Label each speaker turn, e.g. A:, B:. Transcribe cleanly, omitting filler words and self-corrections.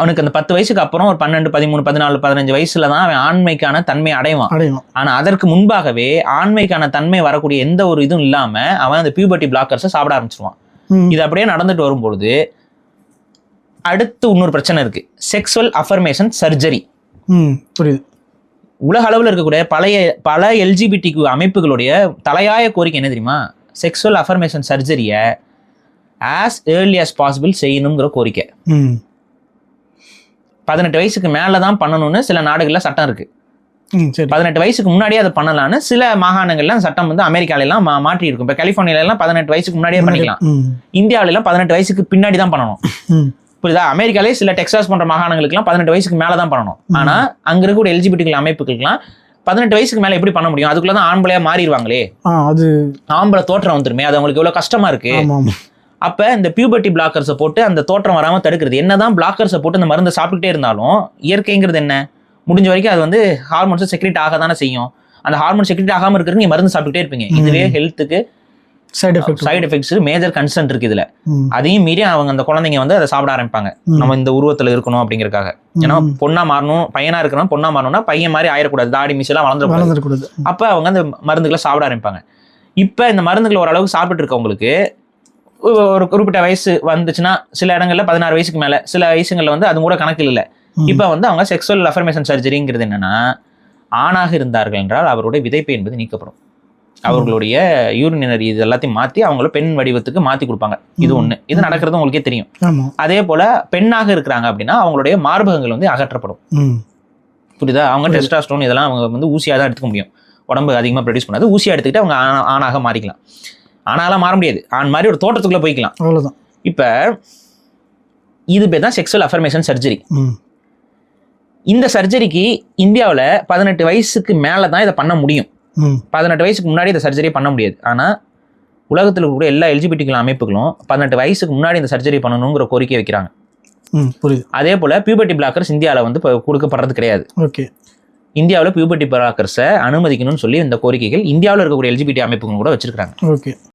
A: அவனுக்கு அந்த 10 வயசுக்கு அப்புறம் ஒரு 12, 13, 14, 15 வயசுல தான் அவன் ஆண்மைக்கான தன்மை அடைவான். ஆனா அதற்கு முன்பாகவே ஆண்மைக்கான தன்மை வரக்கூடிய எந்த ஒரு இதுவும் இல்லாம அவன் அந்த பியூபர்ட்டி பிளாக்கர்ஸை சாப்பிட ஆரம்பிச்சிருவான். இது அப்படியே நடந்துட்டு வரும்பொழுது அடுத்து இன்னொரு பிரச்சனை இருக்கு, செக்ஸுவல் அஃபர்மேஷன் சர்ஜரி.
B: புரியுது.
A: உலக அளவில் இருக்கக்கூடிய பல எல்ஜிபிடிக்கு அமைப்புகளுடைய தலையாய கோரிக்கை என்ன தெரியுமா? செக்ஸுவல் அஃபர்மேஷன் சர்ஜரியை ஆஸ் ஏர்லி ஆஸ் பாசிபிள் செய்யணுங்கிற கோரிக்கை. 18 வயசுக்கு மேலே தான் பண்ணணும்னு சில நாடுகளில் சட்டம் இருக்கு. 18 வயசுக்கு முன்னாடியே அதை பண்ணலான்னு சில மாகாணங்கள்ல சட்டம் வந்து அமெரிக்காலெல்லாம் மாற்றி இருக்கும். இப்போ கலிஃபோர்னியாலாம் 18 வயசுக்கு முன்னாடியே பண்ணிக்கலாம். இந்தியாவிலாம் 18 வயசுக்கு பின்னாடி தான் பண்ணணும். புரியுதா? அமெரிக்காலே சில டெக்சாஸ் போன்ற மாகாணங்களுக்குலாம் 18 வயசுக்கு மேலே தான் பண்ணணும். ஆனா அங்க இருக்கக்கூடிய எல்ஜிபிடி அமைப்புகளுக்குலாம் 18 வயசுக்கு மேல எப்படி பண்ண முடியும்? அதுக்குள்ளதான் ஆம்பளையா மாறிடுவாங்களே, அது ஆம்பளை தோற்றம் வந்துருமே, அது அவங்களுக்கு எவ்வளவு கஷ்டமா இருக்கு. அப்ப இந்த பியூபர்ட்டி பிளாக்கர்ஸை போட்டு அந்த தோற்றம் வராம தடுக்கிறது. என்னதான் பிளாக்கர்ஸை போட்டு அந்த மருந்தை சாப்பிட்டுட்டே இருந்தாலும் இயற்கைங்கிறது என்ன, முடிஞ்ச வரைக்கும் அது வந்து ஹார்மோன்ஸை செக்ரேட் ஆக தானே செய்யும். அந்த ஹார்மோன் செக்ரேட் ஆகாம இருக்கிறது நீங்க மருந்து சாப்பிட்டுட்டே இருப்பீங்க. இதுவே ஹெல்த்துக்கு சைடு எஃபெக்ட்ஸ் மேஜர் கன்சர்ன் இருக்கு இதுல. அதையும் மீறி அவங்க அந்த குழந்தைங்க வந்து அதை சாப்பிட ஆரம்பிப்பாங்க, நம்ம இந்த உருவத்துல இருக்கணும் அப்படிங்கறக்காக. ஏன்னா பொண்ணா மாறணும், பையனா இருக்கணும், பொண்ணா மாறணும்னா பையன் மாதிரி ஆயிடக்கூடாது, தாடி மீசெல்லாம் வளர்ந்துடக்கூடாது. அப்ப அவங்க அந்த மருந்துகளை சாப்பிட ஆரம்பிப்பாங்க. இப்ப இந்த மருந்துகள் ஓரளவுக்கு சாப்பிட்டு இருக்கவங்களுக்கு ஒரு குறிப்பிட்ட வயசு வந்துச்சுன்னா, சில இடங்கள்ல 16 வயசுக்கு மேல, சில வயசுங்கள்ல வந்து அது கூட கணக்கில் இல்லை. இப்ப வந்து அவங்க செக்ஸுவல் அஃபர்மேஷன் சர்ஜரிங்கிறது என்னன்னா, ஆணாக இருந்தார்கள் என்றால் அவருடைய விதைப்பை என்பது நீக்கப்படும். அவர்களுடைய யூரினரி இது எல்லாத்தையும் மாற்றி அவங்கள பெண் வடிவத்துக்கு மாற்றி கொடுப்பாங்க. இது ஒண்ணு. இது நடக்கிறது உங்களுக்கே தெரியும். அதே போல பெண்ணாக இருக்கிறாங்க அப்படின்னா அவங்களுடைய மார்பகங்கள் வந்து அகற்றப்படும். புரியுதா? அவங்க டெஸ்டாஸ்டரோன் இதெல்லாம் அவங்க வந்து ஊசியாக தான் எடுத்துக்க முடியும். உடம்பு அதிகமாக ப்ரொடியூஸ் பண்ணாது. ஊசியாக எடுத்துக்கிட்டு அவங்க ஆணாக மாறிக்கலாம். ஆனாலாம் மாற முடியாது, ஆண் மாதிரி ஒரு தோட்டத்துக்குள்ள போய்க்கலாம். அவ்வளவுதான். இப்ப இது பேர் தான் செக்ஸுவல் அஃபர்மேஷன் சர்ஜரி. இந்த சர்ஜரிக்கு இந்தியாவில் 18 வயசுக்கு மேலே தான் இதை பண்ண முடியும். 18 வயசுக்கு முன்னாடி இந்த சர்ஜரி பண்ண முடியாது. ஆனால் உலகத்தில் இருக்கக்கூடிய எல்லா எல்ஜிபிடி அமைப்புகளும் 18 வயசுக்கு முன்னாடி இந்த சர்ஜரி பண்ணணுங்கிற கோரிக்கை வைக்கிறாங்க. அதே போல பியூபர்ட்டி பிளாக்கர்ஸ் இந்தியாவில் வந்து கொடுக்கப்படுறது கிடையாது. இந்தியாவில் பியூபர்ட்டி பிளாக்கர்ஸை அனுமதிக்கணும்னு சொல்லி இந்த கோரிக்கைகள் இந்தியாவில் இருக்கக்கூடிய எல்ஜிபிடி அமைப்புகள் கூட வச்சிருக்காங்க.